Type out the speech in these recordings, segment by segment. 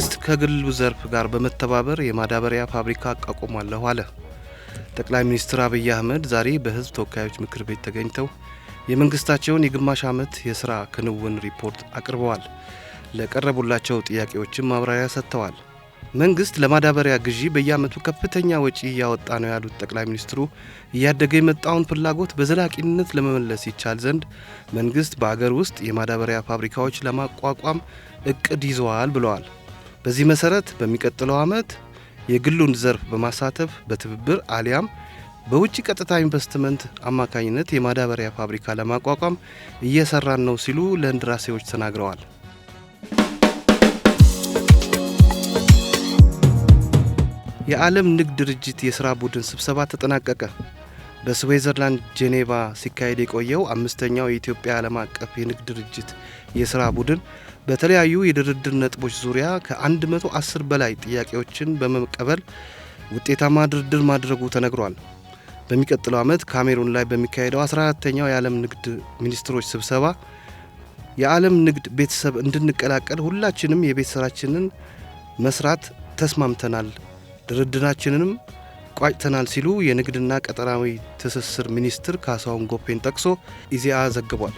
መንግስት ከግሉ ዘርፍ ጋር በመተባበር የማዳበሪያ ፋብሪካ አቋቁሟል አለ። ጠቅላይ ሚኒስትር አብይ አህመድ ዛሬ በህዝብ ተወካዮች ምክር ቤት ተገኝተው የመንግስታቸውን የግማሽ ዓመት የሥራ ክንውን ሪፖርት አቅርበዋል። ለቀረቡላቸው ጥያቄዎችም ማብራሪያ ሰጥተዋል። መንግስት ለማዳበሪያ ግዢ በየዓመቱ ከፍተኛ ወጪ እያወጣ ነው ያሉት ጠቅላይ ሚኒስትሩ እያደገ የመጣውን ፍላጎት በዘላቂነት ለመመለስ ይቻል ዘንድ መንግስት በአገር ውስጥ የማዳበሪያ ፋብሪካዎች ለማቋቋም እቅድ ይዘዋል ብለዋል። በዚህ መሰረት በሚቀጥለው ዓመት የግሉን ዘርፍ በማሳተፍ በትብብር አሊያም በውጭ ቀጥታ ኢንቨስትመንት አማካኝነት የማዳበሪያ ፋብሪካ ለማቋቋም እየሰራን ነው ሲሉ ለእንደራሴዎች ተናግረዋል። የዓለም ንግድ ድርጅት የሥራ ቡድን ስብሰባ ተጠናቀቀ። በስዊዘርላንድ ጄኔቫ ሲካሄድ የቆየው አምስተኛው የኢትዮጵያ ዓለም አቀፍ የንግድ ድርጅት የሥራ ቡድን በተለያዩ የድርድር ነጥቦች ዙሪያ ከ110 በላይ ጥያቄዎችን በመቀበል ውጤታማ ድርድር ማድረጉ ተነግሯል። በሚቀጥለው ዓመት ካሜሩን ላይ በሚካሄደው 14ኛው የዓለም ንግድ ሚኒስትሮች ስብሰባ የዓለም ንግድ ቤተሰብ እንድንቀላቀል ሁላችንም የቤት ስራችንን መስራት ተስማምተናል፣ ድርድራችንንም ቋጭተናል ሲሉ የንግድና ቀጠናዊ ትስስር ሚኒስትር ካሳሁን ጎፌን ጠቅሶ ኢዜአ ዘግቧል።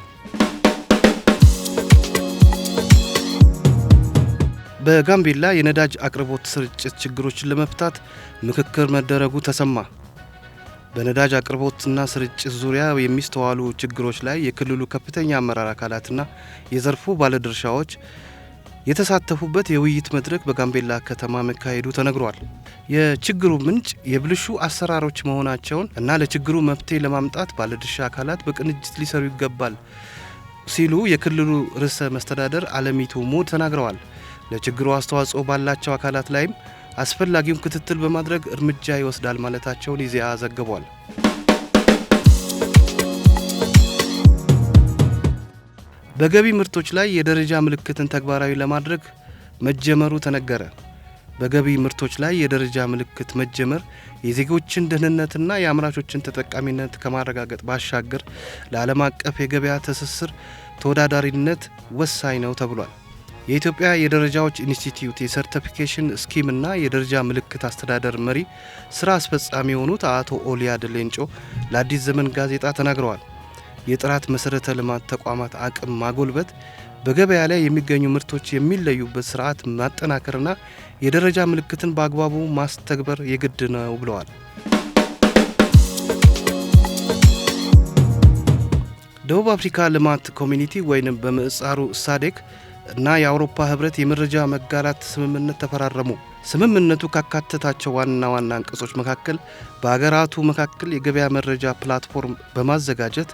በጋምቤላ የነዳጅ አቅርቦት ስርጭት ችግሮችን ለመፍታት ምክክር መደረጉ ተሰማ። በነዳጅ አቅርቦትና ስርጭት ዙሪያ የሚስተዋሉ ችግሮች ላይ የክልሉ ከፍተኛ አመራር አካላትና የዘርፉ ባለድርሻዎች የተሳተፉበት የውይይት መድረክ በጋምቤላ ከተማ መካሄዱ ተነግሯል። የችግሩ ምንጭ የብልሹ አሰራሮች መሆናቸውን እና ለችግሩ መፍትሄ ለማምጣት ባለድርሻ አካላት በቅንጅት ሊሰሩ ይገባል ሲሉ የክልሉ ርዕሰ መስተዳደር አለሚቱ ሙድ ተናግረዋል። ለችግሩ አስተዋጽኦ ባላቸው አካላት ላይም አስፈላጊውን ክትትል በማድረግ እርምጃ ይወስዳል ማለታቸውን ኢዜአ ዘግቧል። በገቢ ምርቶች ላይ የደረጃ ምልክትን ተግባራዊ ለማድረግ መጀመሩ ተነገረ። በገቢ ምርቶች ላይ የደረጃ ምልክት መጀመር የዜጎችን ደህንነትና የአምራቾችን ተጠቃሚነት ከማረጋገጥ ባሻገር ለዓለም አቀፍ የገበያ ትስስር ተወዳዳሪነት ወሳኝ ነው ተብሏል። የኢትዮጵያ የደረጃዎች ኢንስቲትዩት የሰርቲፊኬሽን ስኪም እና የደረጃ ምልክት አስተዳደር መሪ ስራ አስፈጻሚ የሆኑት አቶ ኦሊያድ ሌንጮ ለአዲስ ዘመን ጋዜጣ ተናግረዋል። የጥራት መሰረተ ልማት ተቋማት አቅም ማጎልበት፣ በገበያ ላይ የሚገኙ ምርቶች የሚለዩበት ስርዓት ማጠናከርና የደረጃ ምልክትን በአግባቡ ማስተግበር የግድ ነው ብለዋል። ደቡብ አፍሪካ ልማት ኮሚኒቲ ወይንም በምህጻሩ ሳዴክ እና የአውሮፓ ህብረት የመረጃ መጋራት ስምምነት ተፈራረሙ። ስምምነቱ ካካተታቸው ዋና ዋና አንቀጾች መካከል በአገራቱ መካከል የገበያ መረጃ ፕላትፎርም በማዘጋጀት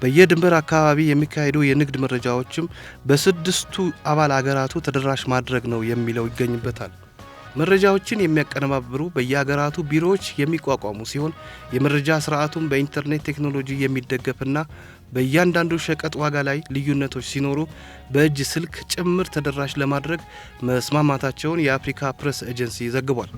በየድንበር አካባቢ የሚካሄዱ የንግድ መረጃዎችም በስድስቱ አባል አገራቱ ተደራሽ ማድረግ ነው የሚለው ይገኝበታል። መረጃዎችን የሚያቀነባብሩ በየአገራቱ ቢሮዎች የሚቋቋሙ ሲሆን የመረጃ ስርዓቱን በኢንተርኔት ቴክኖሎጂ የሚደገፍና በእያንዳንዱ ሸቀጥ ዋጋ ላይ ልዩነቶች ሲኖሩ በእጅ ስልክ ጭምር ተደራሽ ለማድረግ መስማማታቸውን የአፍሪካ ፕሬስ ኤጀንሲ ዘግቧል።